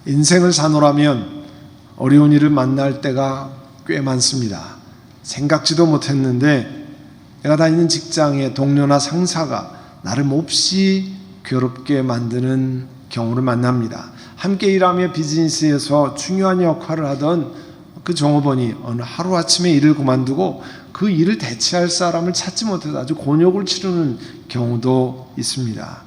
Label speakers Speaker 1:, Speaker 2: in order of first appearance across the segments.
Speaker 1: 인생을 사노라면 어려운 일을 만날 때가 꽤 많습니다. 생각지도 못했는데 내가 다니는 직장의 동료나 상사가 나를 몹시 괴롭게 만드는 경우를 만납니다. 함께 일하며 비즈니스에서 중요한 역할을 하던 그 종업원이 어느 하루아침에 일을 그만두고 그 일을 대체할 사람을 찾지 못해서 아주 곤욕을 치르는 경우도 있습니다.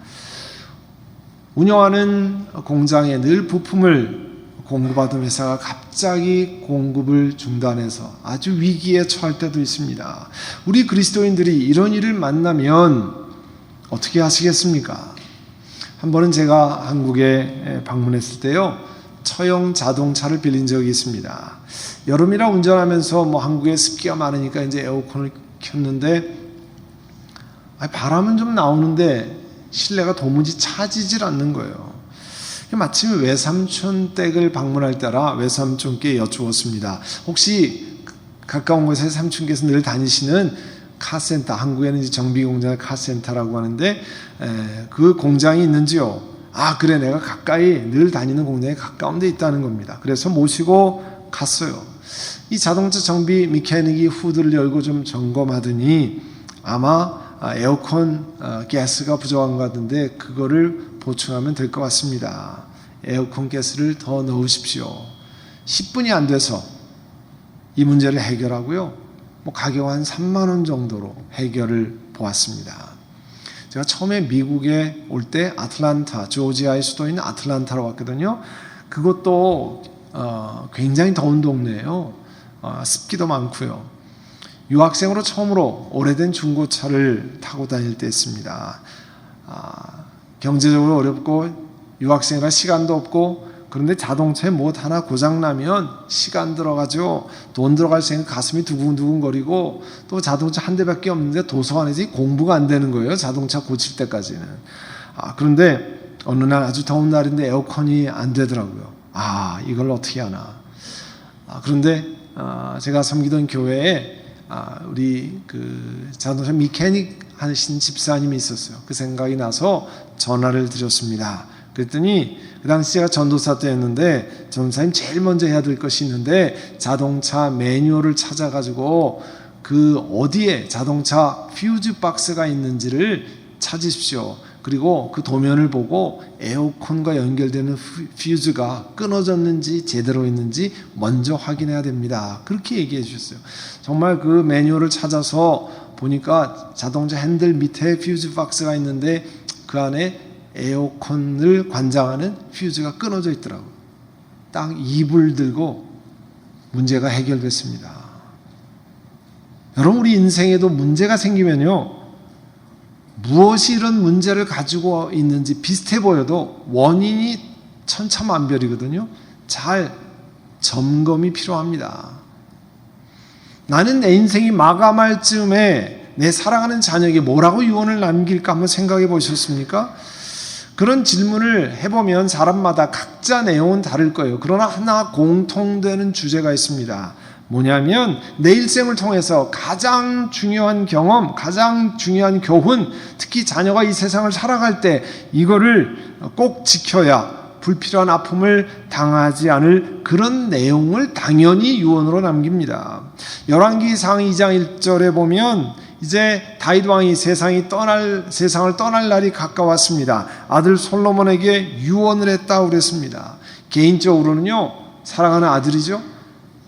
Speaker 1: 운영하는 공장에 늘 부품을 공급하던 회사가 갑자기 공급을 중단해서 아주 위기에 처할 때도 있습니다. 우리 그리스도인들이 이런 일을 만나면 어떻게 하시겠습니까? 한 번은 제가 한국에 방문했을 때요, 처형 자동차를 빌린 적이 있습니다. 여름이라 운전하면서 한국에 습기가 많으니까 이제 에어컨을 켰는데 바람은 좀 나오는데 실내가 도무지 차지질 않는 거예요. 마침 외삼촌 댁을 방문할 때라 외삼촌께 여쭈었습니다. 혹시 가까운 곳에 삼촌께서 늘 다니시는 카센터, 한국에는 이제 정비공장을 카센터라고 하는데 그 공장이 있는지요? 아, 그래, 내가 가까이 늘 다니는 공장에 가까운 데 있다는 겁니다. 그래서 모시고 갔어요. 이 자동차 정비 미케닉이 후드를 열고 좀 점검하더니 아마 에어컨 가스가 부족한 것 같은데 그거를 보충하면 될 것 같습니다. 에어컨 가스를 더 넣으십시오. 10분이 안 돼서 이 문제를 해결하고요, 가격 한 3만 원 정도로 해결을 보았습니다. 제가 처음에 미국에 올 때 아틀란타, 조지아의 수도인 아틀란타로 왔거든요. 그것도 굉장히 더운 동네예요. 습기도 많고요. 유학생으로 처음으로 오래된 중고차를 타고 다닐 때였습니다. 경제적으로 어렵고 유학생이라 시간도 없고, 그런데 자동차에 뭐 하나 고장나면 시간 들어가죠. 돈 들어갈 생각 가슴이 두근두근거리고, 또 자동차 한 대밖에 없는데 도서관에서 공부가 안 되는 거예요. 자동차 고칠 때까지는. 그런데 어느 날 아주 더운 날인데 에어컨이 안 되더라고요. 이걸 어떻게 하나. 그런데 제가 섬기던 교회에 우리 그 자동차 미케닉 하신 집사님이 있었어요. 그 생각이 나서 전화를 드렸습니다. 그랬더니 그 당시 제가 전도사 때였는데, 전도사님 제일 먼저 해야 될 것이 있는데 자동차 매뉴얼을 찾아가지고 그 어디에 자동차 퓨즈 박스가 있는지를 찾으십시오. 그리고 그 도면을 보고 에어컨과 연결되는 퓨즈가 끊어졌는지 제대로 있는지 먼저 확인해야 됩니다. 그렇게 얘기해 주셨어요. 정말 그 매뉴얼을 찾아서 보니까 자동차 핸들 밑에 퓨즈 박스가 있는데 그 안에 에어컨을 관장하는 퓨즈가 끊어져 있더라고요. 딱 2불 들고 문제가 해결됐습니다. 여러분, 우리 인생에도 문제가 생기면요, 무엇이 이런 문제를 가지고 있는지 비슷해 보여도 원인이 천차만별이거든요. 잘 점검이 필요합니다. 나는 내 인생이 마감할 즈음에 내 사랑하는 자녀에게 뭐라고 유언을 남길까 한번 생각해 보셨습니까? 그런 질문을 해보면 사람마다 각자 내용은 다를 거예요. 그러나 하나 공통되는 주제가 있습니다. 뭐냐면 내 일생을 통해서 가장 중요한 경험, 가장 중요한 교훈, 특히 자녀가 이 세상을 살아갈 때 이거를 꼭 지켜야 불필요한 아픔을 당하지 않을 그런 내용을 당연히 유언으로 남깁니다. 열왕기상 2장 1절에 보면 이제 다윗 왕이 세상을 떠날 날이 가까웠습니다. 아들 솔로몬에게 유언을 했다고 그랬습니다. 개인적으로는요, 사랑하는 아들이죠.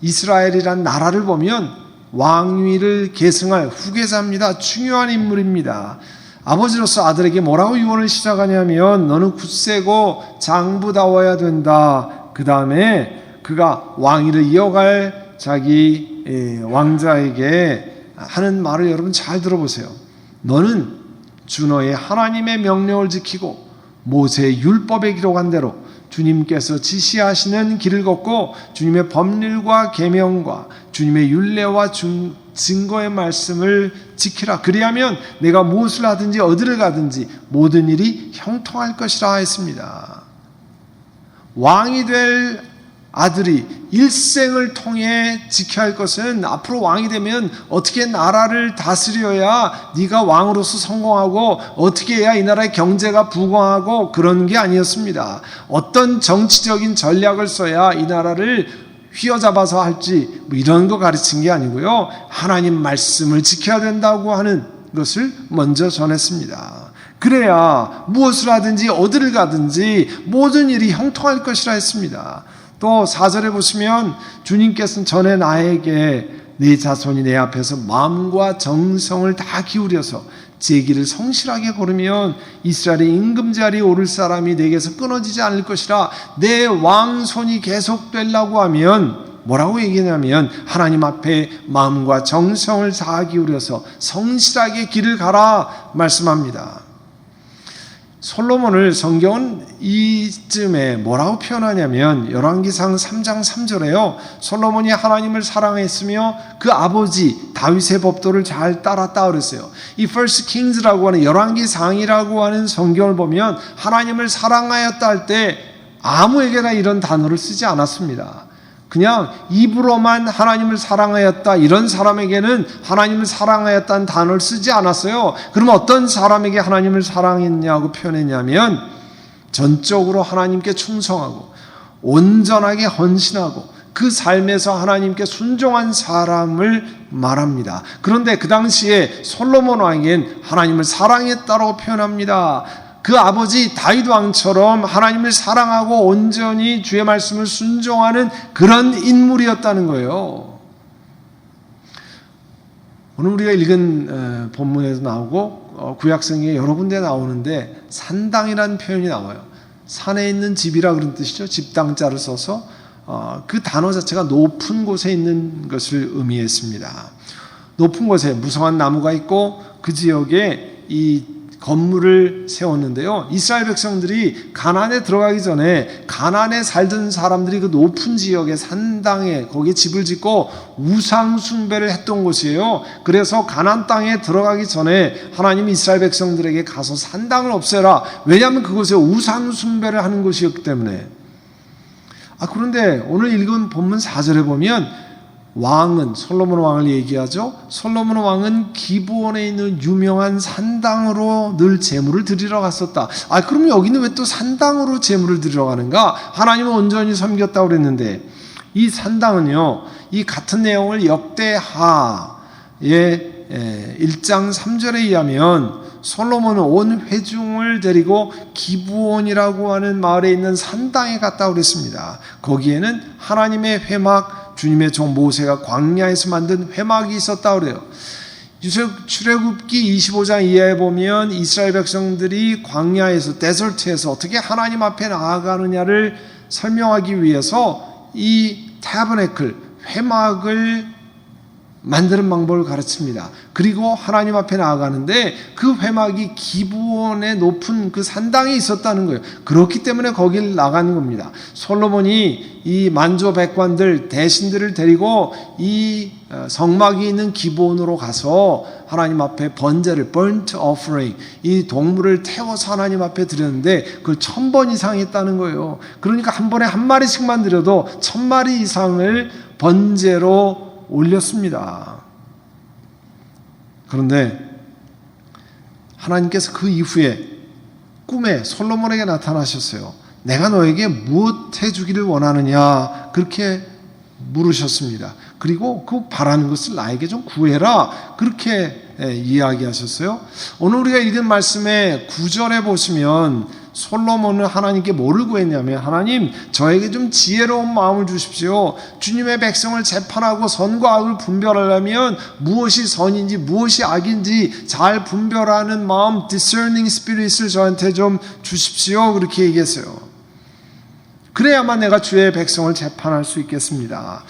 Speaker 1: 이스라엘이란 나라를 보면 왕위를 계승할 후계자입니다. 중요한 인물입니다. 아버지로서 아들에게 뭐라고 유언을 시작하냐면 너는 굳세고 장부다워야 된다. 그 다음에 그가 왕위를 이어갈 자기 왕자에게 하는 말을 여러분 잘 들어보세요. 너는 주 너의 하나님의 명령을 지키고 모세의 율법에 기록한 대로 주님께서 지시하시는 길을 걷고 주님의 법률과 계명과 주님의 율례와 증거의 말씀을 지키라. 그리하면 내가 무엇을 하든지 어디를 가든지 모든 일이 형통할 것이라 했습니다. 왕이 될 아들이 일생을 통해 지켜야 할 것은 앞으로 왕이 되면 어떻게 나라를 다스려야 네가 왕으로서 성공하고 어떻게 해야 이 나라의 경제가 부강하고 그런 게 아니었습니다. 어떤 정치적인 전략을 써야 이 나라를 휘어잡아서 할지 뭐 이런 거 가르친 게 아니고요. 하나님 말씀을 지켜야 된다고 하는 것을 먼저 전했습니다. 그래야 무엇을 하든지 어디를 가든지 모든 일이 형통할 것이라 했습니다. 또 4절에 보시면 주님께서는 전에 나에게 네 자손이 내 앞에서 마음과 정성을 다 기울여서 제 길을 성실하게 걸으면 이스라엘의 임금자리에 오를 사람이 내게서 끊어지지 않을 것이라. 내 왕손이 계속되려고 하면 뭐라고 얘기하냐면 하나님 앞에 마음과 정성을 다 기울여서 성실하게 길을 가라 말씀합니다. 솔로몬을 성경은 이쯤에 뭐라고 표현하냐면 열왕기상 3장 3절에요. 솔로몬이 하나님을 사랑했으며 그 아버지 다윗의 법도를 잘 따랐다 그랬어요. 이 First Kings라고 하는 열왕기상이라고 하는 성경을 보면 하나님을 사랑하였다 할 때 아무에게나 이런 단어를 쓰지 않았습니다. 그냥 입으로만 하나님을 사랑하였다 이런 사람에게는 하나님을 사랑하였다는 단어를 쓰지 않았어요. 그럼 어떤 사람에게 하나님을 사랑했냐고 표현했냐면 전적으로 하나님께 충성하고 온전하게 헌신하고 그 삶에서 하나님께 순종한 사람을 말합니다. 그런데 그 당시에 솔로몬 왕엔 하나님을 사랑했다고 표현합니다. 그 아버지 다윗 왕처럼 하나님을 사랑하고 온전히 주의 말씀을 순종하는 그런 인물이었다는 거예요. 오늘 우리가 읽은 본문에도 나오고 구약성경에 여러 군데 나오는데 산당이라는 표현이 나와요. 산에 있는 집이라 그런 뜻이죠. 집당자를 써서 그 단어 자체가 높은 곳에 있는 것을 의미했습니다. 높은 곳에 무성한 나무가 있고 그 지역에 이 건물을 세웠는데요. 이스라엘 백성들이 가나안에 들어가기 전에 가나안에 살던 사람들이 그 높은 지역의 산당에 거기에 집을 짓고 우상 숭배를 했던 곳이에요. 그래서 가나안 땅에 들어가기 전에 하나님이 이스라엘 백성들에게 가서 산당을 없애라. 왜냐하면 그곳에 우상 숭배를 하는 곳이었기 때문에. 그런데 오늘 읽은 본문 4절에 보면 왕은 솔로몬 왕을 얘기하죠. 솔로몬 왕은 기브온에 있는 유명한 산당으로 늘 제물을 드리러 갔었다. 그럼 여기는 왜 또 산당으로 제물을 드리러 가는가? 하나님은 온전히 섬겼다고 그랬는데 이 산당은요, 이 같은 내용을 역대하의 1장 3절에 의하면 솔로몬은 온 회중을 데리고 기브온이라고 하는 마을에 있는 산당에 갔다고 그랬습니다. 거기에는 하나님의 회막, 주님의 종 모세가 광야에서 만든 회막이 있었다고 그래요. 출애굽기 25장 이하에 보면 이스라엘 백성들이 광야에서 데설트에서 어떻게 하나님 앞에 나아가느냐를 설명하기 위해서 이 타버네클 회막을 만드는 방법을 가르칩니다. 그리고 하나님 앞에 나아가는데 그 회막이 기브온의 높은 그 산당에 있었다는 거예요. 그렇기 때문에 거길 나가는 겁니다. 솔로몬이 이 만조 백관들 대신들을 데리고 이 성막이 있는 기브온으로 가서 하나님 앞에 번제를 burnt offering 이 동물을 태워서 하나님 앞에 드렸는데 그걸 1000번 이상 했다는 거예요. 그러니까 한 번에 한 마리씩만 드려도 1000마리 이상을 번제로 올렸습니다. 그런데 하나님께서 그 이후에 꿈에 솔로몬에게 나타나셨어요. 내가 너에게 무엇 해주기를 원하느냐 그렇게 물으셨습니다. 그리고 그 바라는 것을 나에게 좀 구해라 그렇게 이야기하셨어요. 오늘 우리가 읽은 말씀의 9절에 보시면 솔로몬은 하나님께 뭐를 구했냐면 하나님 저에게 좀 지혜로운 마음을 주십시오. 주님의 백성을 재판하고 선과 악을 분별하려면 무엇이 선인지 무엇이 악인지 잘 분별하는 마음 discerning spirit을 저한테 좀 주십시오 그렇게 얘기했어요. 그래야만 내가 주의 백성을 재판할 수 있겠습니다.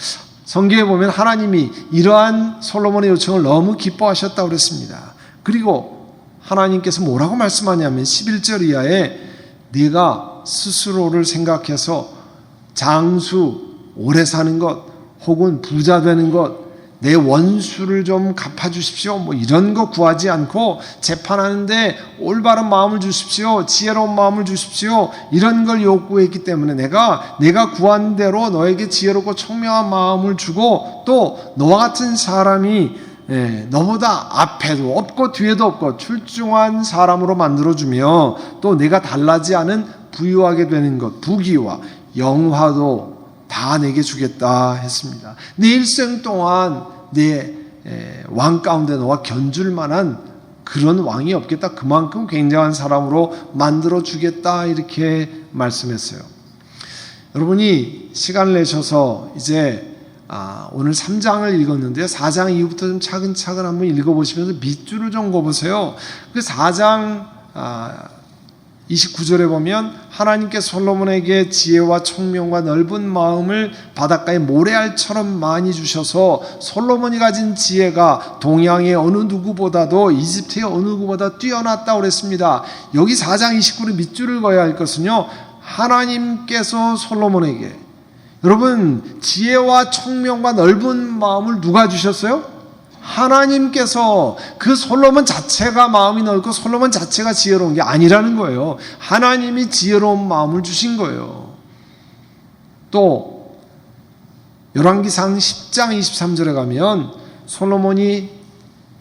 Speaker 1: 성경에 보면 하나님이 이러한 솔로몬의 요청을 너무 기뻐하셨다고 그랬습니다. 그리고 하나님께서 뭐라고 말씀하냐면 11절 이하에 네가 스스로를 생각해서 장수, 오래 사는 것, 혹은 부자 되는 것, 내 원수를 좀 갚아주십시오. 뭐 이런 거 구하지 않고 재판하는데 올바른 마음을 주십시오. 지혜로운 마음을 주십시오. 이런 걸 요구했기 때문에 내가 구한 대로 너에게 지혜롭고 청명한 마음을 주고 또 너와 같은 사람이 너보다 앞에도 없고 뒤에도 없고 출중한 사람으로 만들어주며 또 내가 달라지 않은 부유하게 되는 것, 부귀와 영화도 다 내게 주겠다 했습니다. 내 일생 동안 내 왕 가운데 너와 견줄 만한 그런 왕이 없겠다. 그만큼 굉장한 사람으로 만들어 주겠다 이렇게 말씀했어요. 여러분이 시간을 내셔서 이제 오늘 3장을 읽었는데요. 4장 이후부터 좀 차근차근 한번 읽어보시면서 밑줄을 좀 그어보세요. 그 4장 29절에 보면 하나님께서 솔로몬에게 지혜와 총명과 넓은 마음을 바닷가의 모래알처럼 많이 주셔서 솔로몬이 가진 지혜가 동양의 어느 누구보다도 이집트의 어느 누구보다 뛰어났다고 그랬습니다. 여기 4장 29절에 밑줄을 그어야 할 것은요, 하나님께서 솔로몬에게, 여러분, 지혜와 총명과 넓은 마음을 누가 주셨어요? 하나님께서. 그 솔로몬 자체가 마음이 넓고 솔로몬 자체가 지혜로운 게 아니라는 거예요. 하나님이 지혜로운 마음을 주신 거예요. 또 열왕기상 10장 23절에 가면 솔로몬이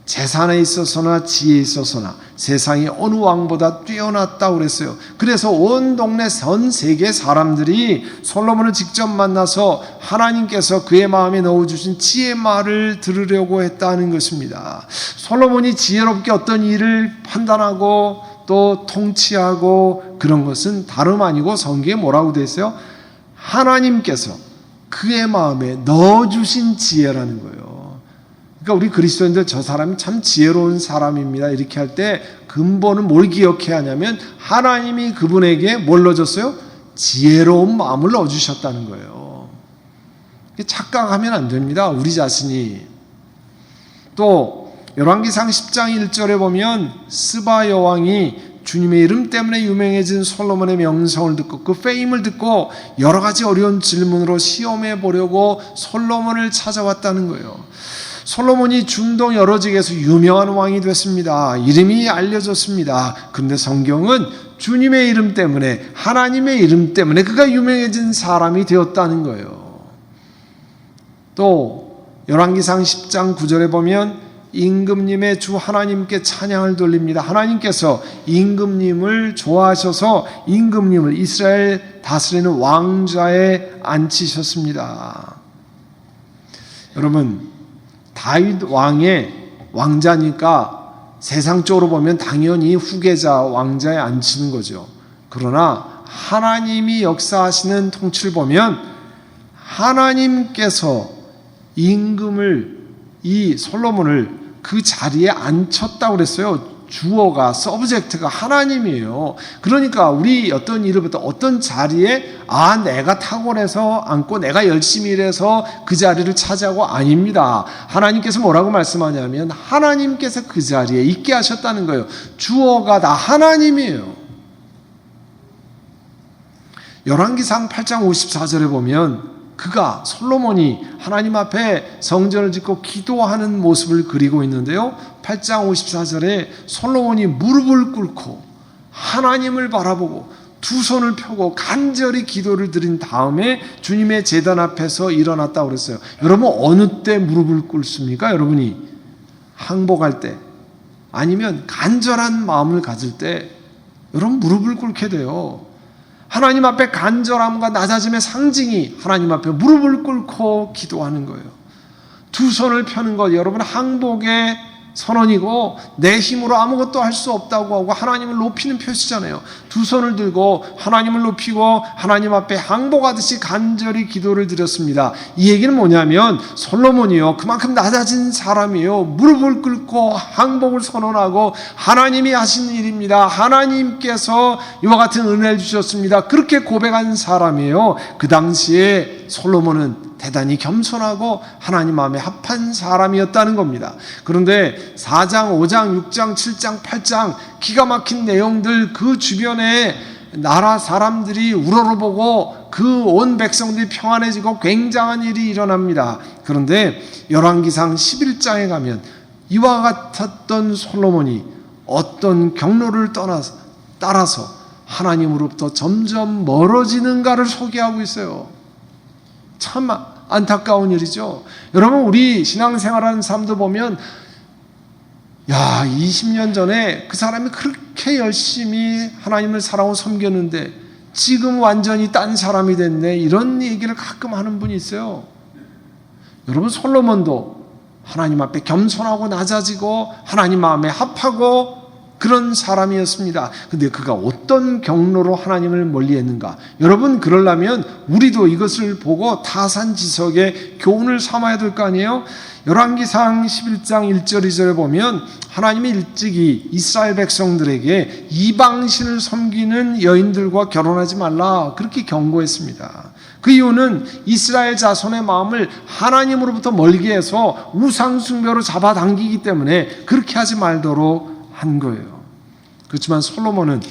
Speaker 1: 재산에 있어서나 지혜에 있어서나 세상의 어느 왕보다 뛰어났다고 그랬어요. 그래서 온 동네 전 세계 사람들이 솔로몬을 직접 만나서 하나님께서 그의 마음에 넣어주신 지혜의 말을 들으려고 했다는 것입니다. 솔로몬이 지혜롭게 어떤 일을 판단하고 또 통치하고 그런 것은 다름 아니고 성경에 뭐라고 되어 있어요? 하나님께서 그의 마음에 넣어주신 지혜라는 거예요. 그러니까 우리 그리스도인들 저 사람이 참 지혜로운 사람입니다 이렇게 할 때 근본은 뭘 기억해야 하냐면 하나님이 그분에게 뭘 넣어줬어요? 지혜로운 마음을 넣어주셨다는 거예요. 착각하면 안 됩니다. 우리 자신이. 또 열왕기상 10장 1절에 보면 스바 여왕이 주님의 이름 때문에 유명해진 솔로몬의 명성을 듣고 그 페임을 듣고 여러 가지 어려운 질문으로 시험해 보려고 솔로몬을 찾아왔다는 거예요. 솔로몬이 중동 여러 지역에서 유명한 왕이 됐습니다. 이름이 알려졌습니다. 그런데 성경은 주님의 이름 때문에, 하나님의 이름 때문에 그가 유명해진 사람이 되었다는 거예요. 또 열왕기상 10장 9절에 보면 임금님의 주 하나님께 찬양을 돌립니다. 하나님께서 임금님을 좋아하셔서 임금님을 이스라엘 다스리는 왕좌에 앉히셨습니다. 여러분, 다윗 왕의 왕자니까 세상적으로 보면 당연히 후계자 왕자에 앉히는 거죠. 그러나 하나님이 역사하시는 통치를 보면 하나님께서 임금을, 이 솔로몬을 그 자리에 앉혔다고 그랬어요. 주어가, 서브젝트가 하나님이에요. 그러니까 우리 어떤 일부터 어떤 자리에 내가 탁월해서 앉고 내가 열심히 일해서 그 자리를 차지하고 아닙니다. 하나님께서 뭐라고 말씀하냐면 하나님께서 그 자리에 있게 하셨다는 거예요. 주어가 다 하나님이에요. 열왕기상 8장 54절에 보면 그가, 솔로몬이 하나님 앞에 성전을 짓고 기도하는 모습을 그리고 있는데요. 8장 54절에 솔로몬이 무릎을 꿇고 하나님을 바라보고 두 손을 펴고 간절히 기도를 드린 다음에 주님의 제단 앞에서 일어났다고 그랬어요. 여러분, 어느 때 무릎을 꿇습니까? 여러분이 항복할 때, 아니면 간절한 마음을 가질 때 여러분 무릎을 꿇게 돼요. 하나님 앞에 간절함과 낮아짐의 상징이 하나님 앞에 무릎을 꿇고 기도하는 거예요. 두 손을 펴는 것, 여러분 항복의 선언이고 내 힘으로 아무것도 할 수 없다고 하고 하나님을 높이는 표시잖아요. 두 손을 들고 하나님을 높이고 하나님 앞에 항복하듯이 간절히 기도를 드렸습니다. 이 얘기는 뭐냐면 솔로몬이요, 그만큼 낮아진 사람이에요. 무릎을 꿇고 항복을 선언하고 하나님이 하신 일입니다. 하나님께서 이와 같은 은혜를 주셨습니다. 그렇게 고백한 사람이에요. 그 당시에 솔로몬은 대단히 겸손하고 하나님 마음에 합한 사람이었다는 겁니다. 그런데 4장, 5장, 6장, 7장, 8장 기가 막힌 내용들, 그 주변에 나라 사람들이 우러러보고 그 온 백성들이 평안해지고 굉장한 일이 일어납니다. 그런데 열왕기상 11장에 가면 이와 같았던 솔로몬이 어떤 경로를 따라서 하나님으로부터 점점 멀어지는가를 소개하고 있어요. 참 안타까운 일이죠. 여러분, 우리 신앙생활하는 사람도 보면 20년 전에 그 사람이 그렇게 열심히 하나님을 사랑하고 섬겼는데 지금 완전히 딴 사람이 됐네, 이런 얘기를 가끔 하는 분이 있어요. 여러분, 솔로몬도 하나님 앞에 겸손하고 낮아지고 하나님 마음에 합하고 그런 사람이었습니다. 근데 그가 어떤 경로로 하나님을 멀리했는가? 여러분, 그러려면 우리도 이것을 보고 타산지석의 교훈을 삼아야 될 거 아니에요? 열왕기상 11장 1절 2절에 보면 하나님이 일찍이 이스라엘 백성들에게 이방신을 섬기는 여인들과 결혼하지 말라, 그렇게 경고했습니다. 그 이유는 이스라엘 자손의 마음을 하나님으로부터 멀게 해서 우상숭배로 잡아당기기 때문에 그렇게 하지 말도록 한 거예요. 그렇지만 솔로몬은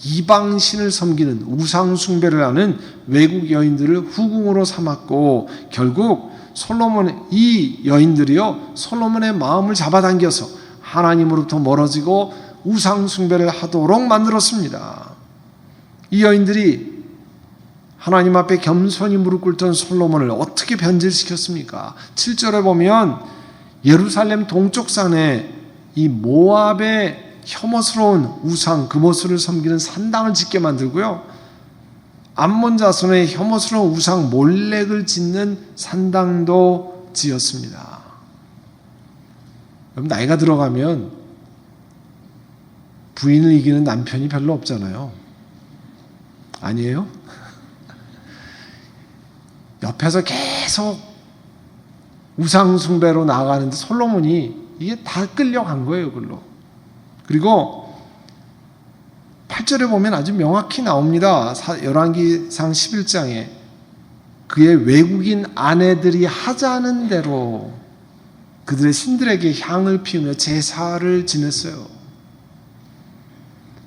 Speaker 1: 이방신을 섬기는 우상숭배를 하는 외국 여인들을 후궁으로 삼았고, 결국 이 여인들이요, 솔로몬의 마음을 잡아당겨서 하나님으로부터 멀어지고 우상숭배를 하도록 만들었습니다. 이 여인들이 하나님 앞에 겸손히 무릎 꿇던 솔로몬을 어떻게 변질시켰습니까? 7절에 보면 예루살렘 동쪽 산에 이 모압의 혐오스러운 우상 금오스를 섬기는 산당을 짓게 만들고요, 암몬 자손의 혐오스러운 우상 몰렉을 짓는 산당도 지었습니다. 여러분, 나이가 들어가면 부인을 이기는 남편이 별로 없잖아요. 아니에요? 옆에서 계속 우상숭배로 나아가는데 솔로몬이 이게 다 끌려간 거예요, 그걸로. 그리고 8절에 보면 아주 명확히 나옵니다. 열왕기상 11장에 그의 외국인 아내들이 하자는 대로 그들의 신들에게 향을 피우며 제사를 지냈어요.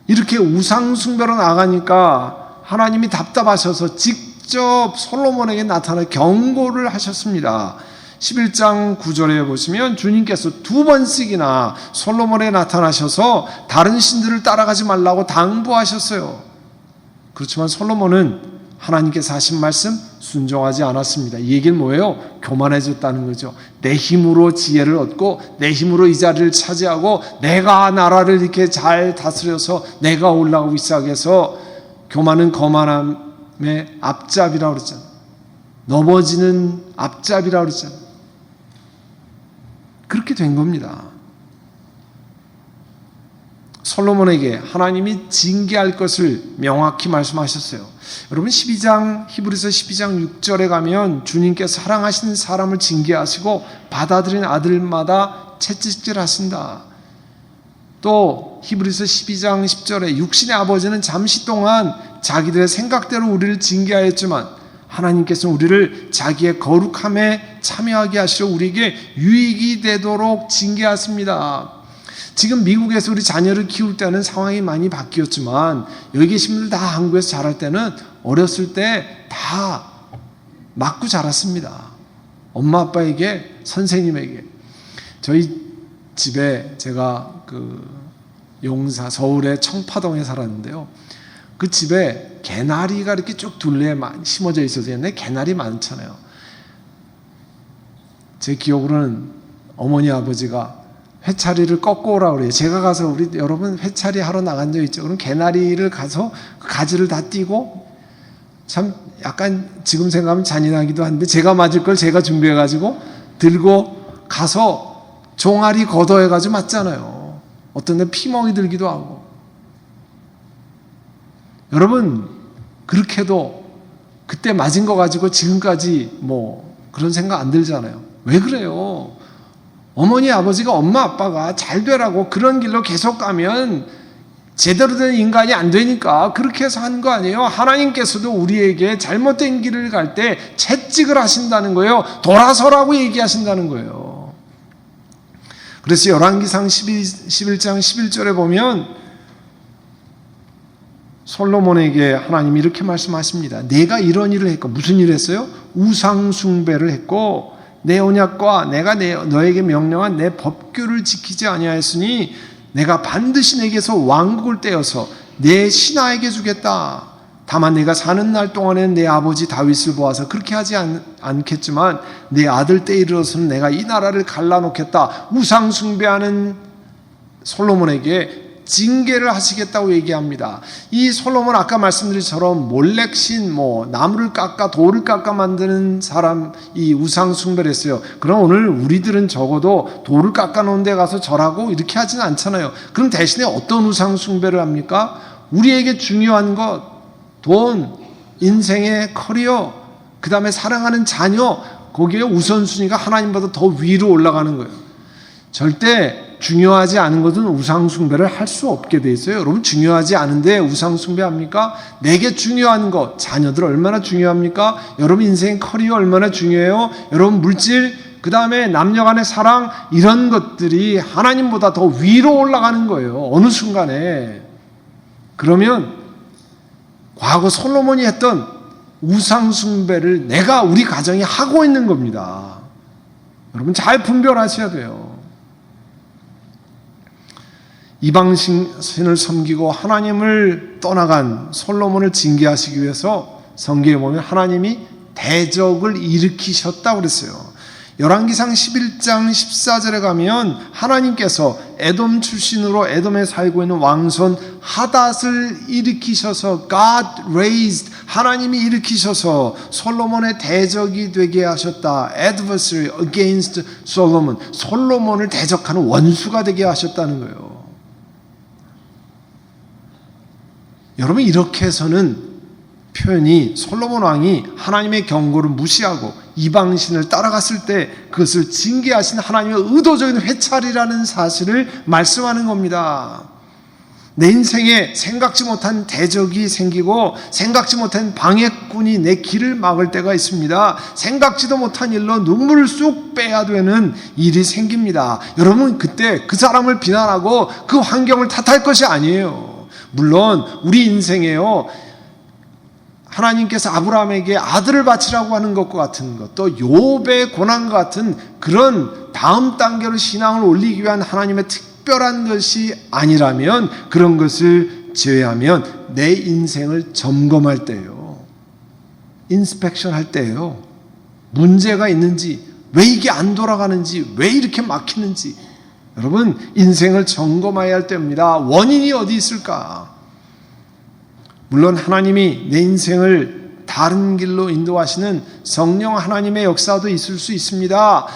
Speaker 1: 이렇게 우상숭배로 나가니까 하나님이 답답하셔서 직접 솔로몬에게 나타나 경고를 하셨습니다. 11장 9절에 보시면 주님께서 2번씩이나 솔로몬에 나타나셔서 다른 신들을 따라가지 말라고 당부하셨어요. 그렇지만 솔로몬은 하나님께서 하신 말씀 순종하지 않았습니다. 이 얘기는 뭐예요? 교만해졌다는 거죠. 내 힘으로 지혜를 얻고 내 힘으로 이 자리를 차지하고 내가 나라를 이렇게 잘 다스려서 내가 올라가고 있어 해서, 교만은 거만함의 앞잡이라고 그랬잖아요. 넘어지는 앞잡이라고 그랬잖아요. 그렇게 된 겁니다. 솔로몬에게 하나님이 징계할 것을 명확히 말씀하셨어요. 여러분, 히브리서 12장 6절에 가면 주님께서 사랑하시는 사람을 징계하시고 받아들인 아들마다 채찍질하신다. 또 히브리서 12장 10절에 육신의 아버지는 잠시 동안 자기들의 생각대로 우리를 징계하였지만 하나님께서는 우리를 자기의 거룩함에 참여하게 하시려 우리에게 유익이 되도록 징계하십니다. 지금 미국에서 우리 자녀를 키울 때는 상황이 많이 바뀌었지만 여기 계신 분들 다 한국에서 자랄 때는 어렸을 때 다 맞고 자랐습니다. 엄마 아빠에게, 선생님에게. 저희 집에 제가 서울의 청파동에 살았는데요, 그 집에 개나리가 이렇게 쭉 둘레에 심어져 있어서 옛날에 개나리 많잖아요. 제 기억으로는 어머니 아버지가 회차리를 꺾고 오라고 그래요. 제가 가서 우리 여러분 회차리 하러 나간 적 있죠? 그럼 개나리를 가서 그 가지를 다 띄고, 참 약간 지금 생각하면 잔인하기도 한데 제가 맞을 걸 제가 준비해가지고 들고 가서 종아리 걷어해가지고 맞잖아요. 어떤 데 피멍이 들기도 하고. 여러분, 그렇게도 그때 맞은 거 가지고 지금까지 그런 생각 안 들잖아요. 왜 그래요? 어머니 아버지가, 엄마 아빠가 잘 되라고 그런 길로 계속 가면 제대로 된 인간이 안 되니까 그렇게 해서 한 거 아니에요? 하나님께서도 우리에게 잘못된 길을 갈 때 채찍을 하신다는 거예요. 돌아서라고 얘기하신다는 거예요. 그래서 열왕기상 11장 11절에 보면 솔로몬에게 하나님이 이렇게 말씀하십니다. 내가 이런 일을 했고, 무슨 일을 했어요? 우상 숭배를 했고 내 언약과 내가 너에게 명령한 내 법규를 지키지 아니하였으니 내가 반드시 내게서 왕국을 떼어서 내 신하에게 주겠다. 다만 내가 사는 날 동안에는 내 아버지 다윗을 보아서 그렇게 하지 않겠지만 내 아들 때 이르러서는 내가 이 나라를 갈라놓겠다. 우상 숭배하는 솔로몬에게 징계를 하시겠다고 얘기합니다. 이 솔로몬 아까 말씀드린 처럼 몰렉신, 나무를 깎아 돌을 깎아 만드는 사람, 이 우상 숭배를 했어요. 그럼 오늘 우리들은 적어도 돌을 깎아 놓은 데 가서 절하고 이렇게 하지는 않잖아요. 그럼 대신에 어떤 우상 숭배를 합니까? 우리에게 중요한 것, 돈, 인생의 커리어, 그 다음에 사랑하는 자녀, 거기에 우선순위가 하나님보다 더 위로 올라가는 거예요. 절대 중요하지 않은 것은 우상숭배를 할 수 없게 돼 있어요. 여러분, 중요하지 않은데 우상숭배합니까? 내게 중요한 것, 자녀들 얼마나 중요합니까? 여러분 인생 커리어 얼마나 중요해요? 여러분 물질, 그 다음에 남녀간의 사랑, 이런 것들이 하나님보다 더 위로 올라가는 거예요. 어느 순간에. 그러면 과거 솔로몬이 했던 우상숭배를 우리 가정이 하고 있는 겁니다. 여러분 잘 분별하셔야 돼요. 이방신을 섬기고 하나님을 떠나간 솔로몬을 징계하시기 위해서 성경에 보면 하나님이 대적을 일으키셨다고 그랬어요. 열왕기상 11장 14절에 가면 하나님께서 에돔 출신으로 에돔에 살고 있는 왕손 하닷을 일으키셔서 God raised, 하나님이 일으키셔서 솔로몬의 대적이 되게 하셨다. Adversary against Solomon, 솔로몬을 대적하는 원수가 되게 하셨다는 거예요. 여러분 이렇게 해서는 표현이 솔로몬 왕이 하나님의 경고를 무시하고 이방신을 따라갔을 때 그것을 징계하신 하나님의 의도적인 회찰이라는 사실을 말씀하는 겁니다. 내 인생에 생각지 못한 대적이 생기고 생각지 못한 방해꾼이 내 길을 막을 때가 있습니다. 생각지도 못한 일로 눈물을 쑥 빼야 되는 일이 생깁니다. 여러분 그때 그 사람을 비난하고 그 환경을 탓할 것이 아니에요. 물론 우리 인생에요, 하나님께서 아브라함에게 아들을 바치라고 하는 것과 같은 것, 또 욥의 고난과 같은 그런 다음 단계로 신앙을 올리기 위한 하나님의 특별한 것이 아니라면, 그런 것을 제외하면 내 인생을 점검할 때예요, 인스펙션 할 때예요, 문제가 있는지, 왜 이게 안 돌아가는지, 왜 이렇게 막히는지, 여러분 인생을 점검해야 할 때입니다. 원인이 어디 있을까? 물론 하나님이 내 인생을 다른 길로 인도하시는 성령 하나님의 역사도 있을 수 있습니다.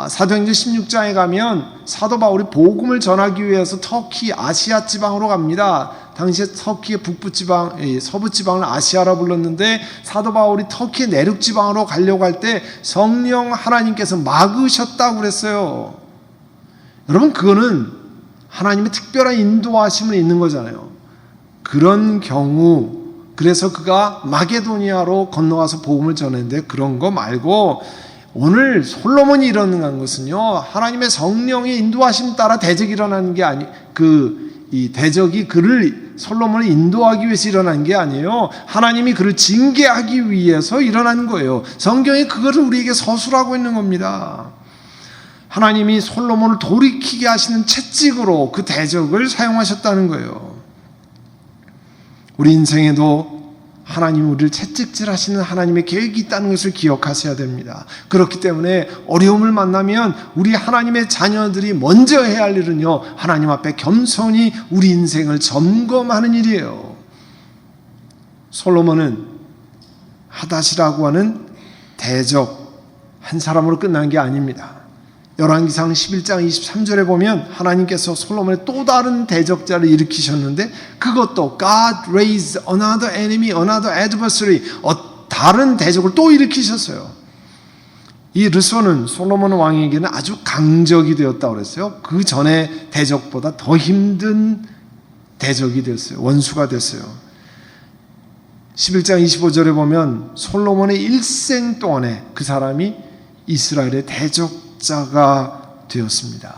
Speaker 1: 사도행전 16장에 가면 사도 바울이 복음을 전하기 위해서 터키 아시아 지방으로 갑니다. 당시에 터키의 북부 지방, 서부 지방을 아시아라 불렀는데 사도 바울이 터키의 내륙 지방으로 가려고 할 때 성령 하나님께서 막으셨다고 그랬어요. 여러분 그거는 하나님의 특별한 인도하심을 있는 거잖아요. 그런 경우, 그래서 그가 마게도니아로 건너가서 복음을 전했는데, 그런 거 말고 오늘 솔로몬이 일어난 것은요, 하나님의 성령의 인도하심 따라 대적이 일어나는 게 이 대적이 그를 솔로몬을 인도하기 위해서 일어난 게 아니에요. 하나님이 그를 징계하기 위해서 일어난 거예요. 성경이 그거를 우리에게 서술하고 있는 겁니다. 하나님이 솔로몬을 돌이키게 하시는 채찍으로 그 대적을 사용하셨다는 거예요. 우리 인생에도 하나님이 우리를 채찍질 하시는 하나님의 계획이 있다는 것을 기억하셔야 됩니다. 그렇기 때문에 어려움을 만나면 우리 하나님의 자녀들이 먼저 해야 할 일은요, 하나님 앞에 겸손히 우리 인생을 점검하는 일이에요. 솔로몬은 하닷이라고 하는 대적 한 사람으로 끝난 게 아닙니다. 열왕기상 11장 23절에 보면 하나님께서 솔로몬의 또 다른 대적자를 일으키셨는데, 그것도 God raised another enemy, another adversary, 다른 대적을 또 일으키셨어요. 이 르손은 솔로몬 왕에게는 아주 강적이 되었다고 그랬어요. 그 전에 대적보다 더 힘든 대적이 됐어요. 원수가 됐어요. 11장 25절에 보면 솔로몬의 일생 동안에 그 사람이 이스라엘의 대적자가 되었습니다.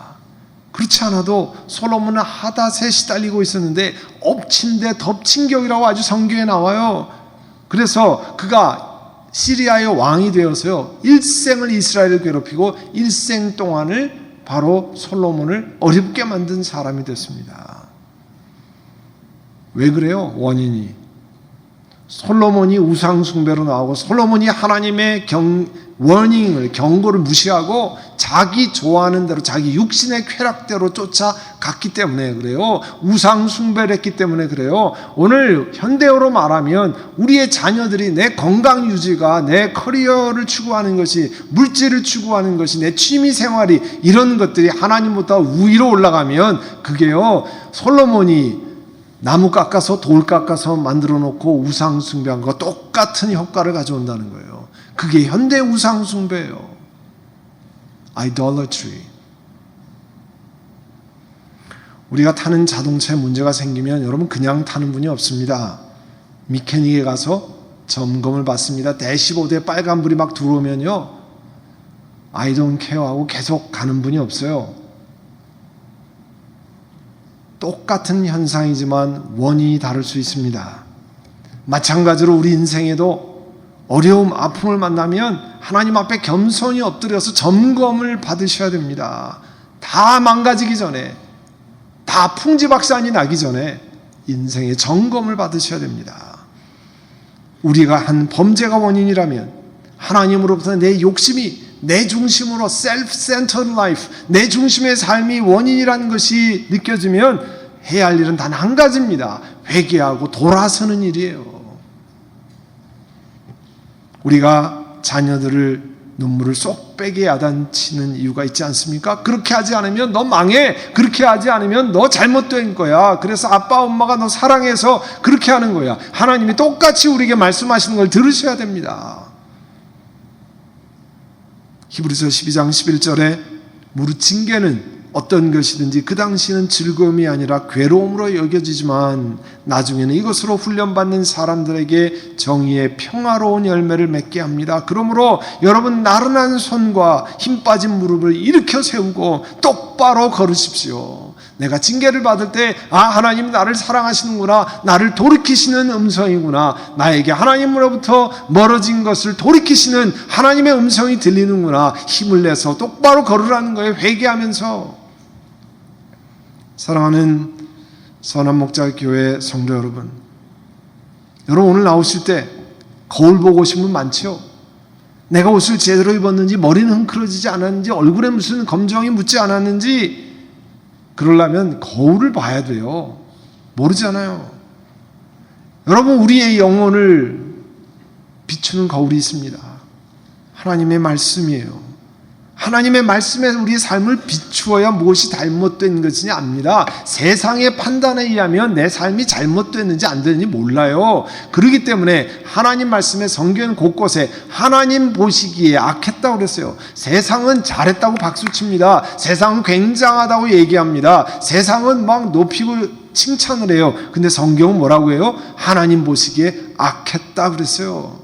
Speaker 1: 그렇지 않아도 솔로몬은 하닷에 시달리고 있었는데 엎친 데 덮친 격이라고 아주 성경에 나와요. 그래서 그가 시리아의 왕이 되어서요, 일생을 이스라엘을 괴롭히고 일생 동안을 바로 솔로몬을 어렵게 만든 사람이 됐습니다. 왜 그래요? 원인이 솔로몬이 우상 숭배로 나오고 솔로몬이 하나님의 경고를 무시하고 자기 좋아하는 대로 자기 육신의 쾌락대로 쫓아갔기 때문에 그래요. 우상 숭배를 했기 때문에 그래요. 오늘 현대어로 말하면 우리의 자녀들이 내 건강 유지가, 내 커리어를 추구하는 것이, 물질을 추구하는 것이, 내 취미 생활이, 이런 것들이 하나님보다 위로 올라가면 그게요, 솔로몬이 나무 깎아서 돌 깎아서 만들어 놓고 우상 숭배한 거 똑같은 효과를 가져온다는 거예요. 그게 현대 우상 숭배예요. idolatry. 우리가 타는 자동차에 문제가 생기면 여러분 그냥 타는 분이 없습니다. 미케닉에 가서 점검을 받습니다. 대시보드에 빨간불이 막 들어오면요, I don't care 하고 계속 가는 분이 없어요. 똑같은 현상이지만 원인이 다를 수 있습니다. 마찬가지로 우리 인생에도 어려움, 아픔을 만나면 하나님 앞에 겸손히 엎드려서 점검을 받으셔야 됩니다. 다 망가지기 전에, 다 풍지박산이 나기 전에 인생의 점검을 받으셔야 됩니다. 우리가 한 범죄가 원인이라면 하나님으로부터 내 욕심이 내 중심으로 self-centered life, 내 중심의 삶이 원인이라는 것이 느껴지면 해야 할 일은 단 한 가지입니다. 회개하고 돌아서는 일이에요. 우리가 자녀들을 눈물을 쏙 빼게 야단치는 이유가 있지 않습니까? 그렇게 하지 않으면 너 망해. 그렇게 하지 않으면 너 잘못된 거야. 그래서 아빠 엄마가 너 사랑해서 그렇게 하는 거야. 하나님이 똑같이 우리에게 말씀하시는 걸 들으셔야 됩니다. 히브리서 12장 11절에 무릇 징계는 어떤 것이든지 그 당시는 즐거움이 아니라 괴로움으로 여겨지지만 나중에는 이것으로 훈련받는 사람들에게 정의의 평화로운 열매를 맺게 합니다. 그러므로 여러분, 나른한 손과 힘 빠진 무릎을 일으켜 세우고 똑바로 걸으십시오. 내가 징계를 받을 때 하나님 나를 사랑하시는구나, 나를 돌이키시는 음성이구나, 나에게 하나님으로부터 멀어진 것을 돌이키시는 하나님의 음성이 들리는구나, 힘을 내서 똑바로 걸으라는 거예요. 회개하면서. 사랑하는 선한목자교회 성도 여러분, 여러분 오늘 나오실 때 거울 보고 오신 분 많죠? 내가 옷을 제대로 입었는지, 머리는 흥크러지지 않았는지, 얼굴에 무슨 검정이 묻지 않았는지, 그러려면 거울을 봐야 돼요. 모르잖아요. 여러분, 우리의 영혼을 비추는 거울이 있습니다. 하나님의 말씀이에요. 하나님의 말씀에 우리의 삶을 비추어야 무엇이 잘못된 것이냐 압니다. 세상의 판단에 의하면 내 삶이 잘못됐는지 안 됐는지 몰라요. 그렇기 때문에 하나님 말씀에, 성경 곳곳에 하나님 보시기에 악했다고 그랬어요. 세상은 잘했다고 박수칩니다. 세상은 굉장하다고 얘기합니다. 세상은 막 높이고 칭찬을 해요. 근데 성경은 뭐라고 해요? 하나님 보시기에 악했다 그랬어요.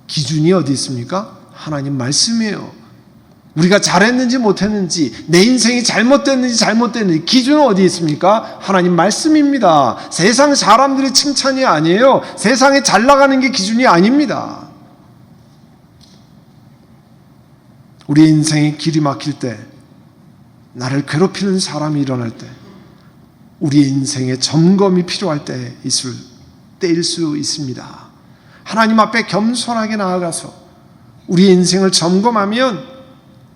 Speaker 1: 기준이 어디 있습니까? 하나님 말씀이에요. 우리가 잘했는지 못했는지, 내 인생이 잘못됐는지 기준은 어디 있습니까? 하나님 말씀입니다. 세상 사람들의 칭찬이 아니에요. 세상에 잘 나가는 게 기준이 아닙니다. 우리 인생의 길이 막힐 때, 나를 괴롭히는 사람이 일어날 때, 우리 인생의 점검이 필요할 때일 수 있습니다. 하나님 앞에 겸손하게 나아가서 우리 인생을 점검하면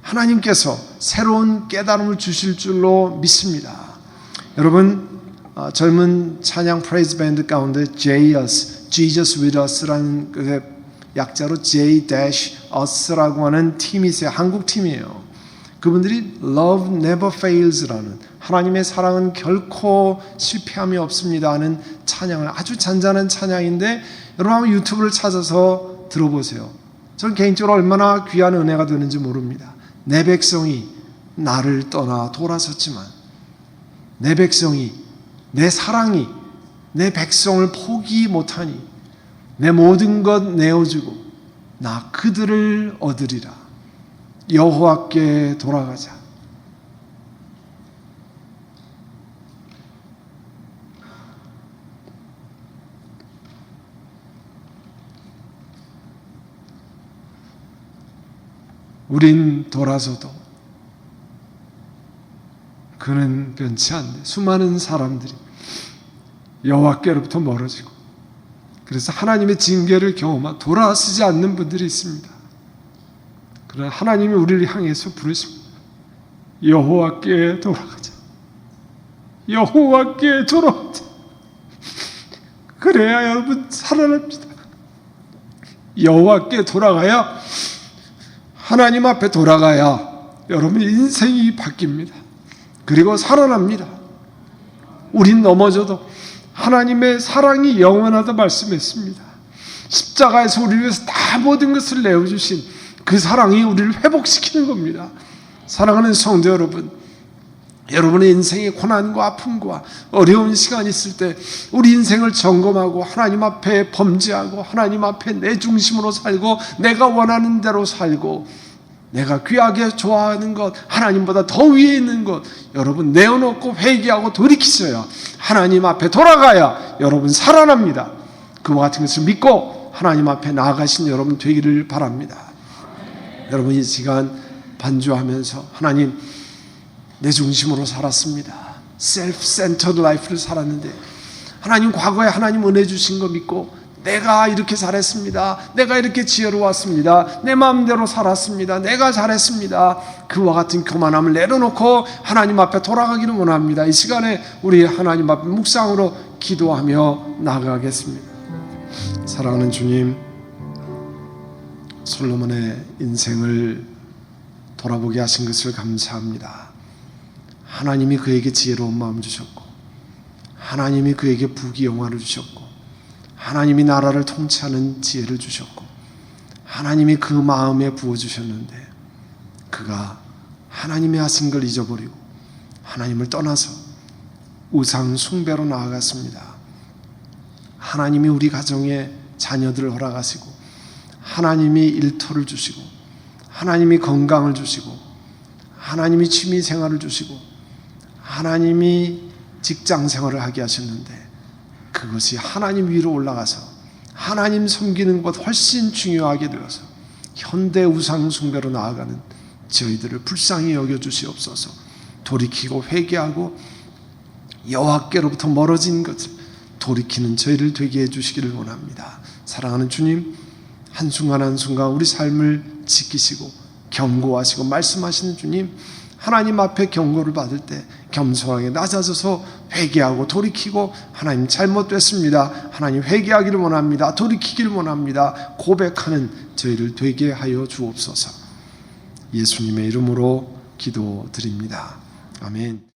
Speaker 1: 하나님께서 새로운 깨달음을 주실 줄로 믿습니다. 여러분, 젊은 찬양 프레이즈 밴드 가운데 Jesus with Us라는 그 약자로 J-Us라고 하는 팀이 있어요. 한국 팀이에요. 그분들이 Love Never Fails라는, 하나님의 사랑은 결코 실패함이 없습니다 하는 찬양을, 아주 잔잔한 찬양인데 여러분 한번 유튜브를 찾아서 들어보세요. 저는 개인적으로 얼마나 귀한 은혜가 되는지 모릅니다. 내 백성이 나를 떠나 돌아섰지만, 내 백성이, 내 사랑이 내 백성을 포기 못하니 내 모든 것 내어주고 나 그들을 얻으리라. 여호와께 돌아가자. 우린 돌아서도 그는 변치 않네. 수많은 사람들이 여호와께로부터 멀어지고, 그래서 하나님의 징계를 경험하고 돌아서지 않는 분들이 있습니다. 그러나 하나님이 우리를 향해서 부르십니다. 여호와께 돌아가자. 여호와께 돌아가자. 그래야 여러분 살아납니다. 여호와께 돌아가야, 하나님 앞에 돌아가야 여러분 인생이 바뀝니다. 그리고 살아납니다. 우린 넘어져도 하나님의 사랑이 영원하다 말씀했습니다. 십자가에서 우리를 위해서 다 모든 것을 내어주신 그 사랑이 우리를 회복시키는 겁니다. 사랑하는 성도 여러분, 여러분의 인생의 고난과 아픔과 어려운 시간이 있을 때 우리 인생을 점검하고 하나님 앞에 범죄하고 하나님 앞에 내 중심으로 살고 내가 원하는 대로 살고 내가 귀하게 좋아하는 것, 하나님보다 더 위에 있는 것 여러분 내어놓고 회개하고 돌이키셔야, 하나님 앞에 돌아가야 여러분 살아납니다. 그와 같은 것을 믿고 하나님 앞에 나아가신 여러분 되기를 바랍니다. 여러분 이 시간 반주하면서, 하나님 내 중심으로 살았습니다. self-centered life를 살았는데 하나님 과거에 하나님 은혜 주신 거 믿고 내가 이렇게 잘했습니다. 내가 이렇게 지혜로웠습니다. 내 마음대로 살았습니다. 내가 잘했습니다. 그와 같은 교만함을 내려놓고 하나님 앞에 돌아가기를 원합니다. 이 시간에 우리 하나님 앞에 묵상으로 기도하며 나아가겠습니다. 사랑하는 주님, 솔로몬의 인생을 돌아보게 하신 것을 감사합니다. 하나님이 그에게 지혜로운 마음 주셨고, 하나님이 그에게 부귀영화를 주셨고, 하나님이 나라를 통치하는 지혜를 주셨고, 하나님이 그 마음에 부어주셨는데 그가 하나님이 하신 걸 잊어버리고 하나님을 떠나서 우상 숭배로 나아갔습니다. 하나님이 우리 가정에 자녀들을 허락하시고, 하나님이 일터를 주시고, 하나님이 건강을 주시고, 하나님이 취미 생활을 주시고, 하나님이 직장 생활을 하게 하셨는데 그것이 하나님 위로 올라가서 하나님 섬기는 것 훨씬 중요하게 되어서 현대 우상 숭배로 나아가는 저희들을 불쌍히 여겨주시옵소서. 돌이키고 회개하고 여호와께로부터 멀어진 것을 돌이키는 저희를 되게 해주시기를 원합니다. 사랑하는 주님, 한순간 한순간 우리 삶을 지키시고 경고하시고 말씀하시는 주님, 하나님 앞에 경고를 받을 때 겸손하게 낮아져서 회개하고 돌이키고, 하나님 잘못됐습니다, 하나님 회개하기를 원합니다, 돌이키기를 원합니다, 고백하는 저희를 되게 하여 주옵소서. 예수님의 이름으로 기도드립니다. 아멘.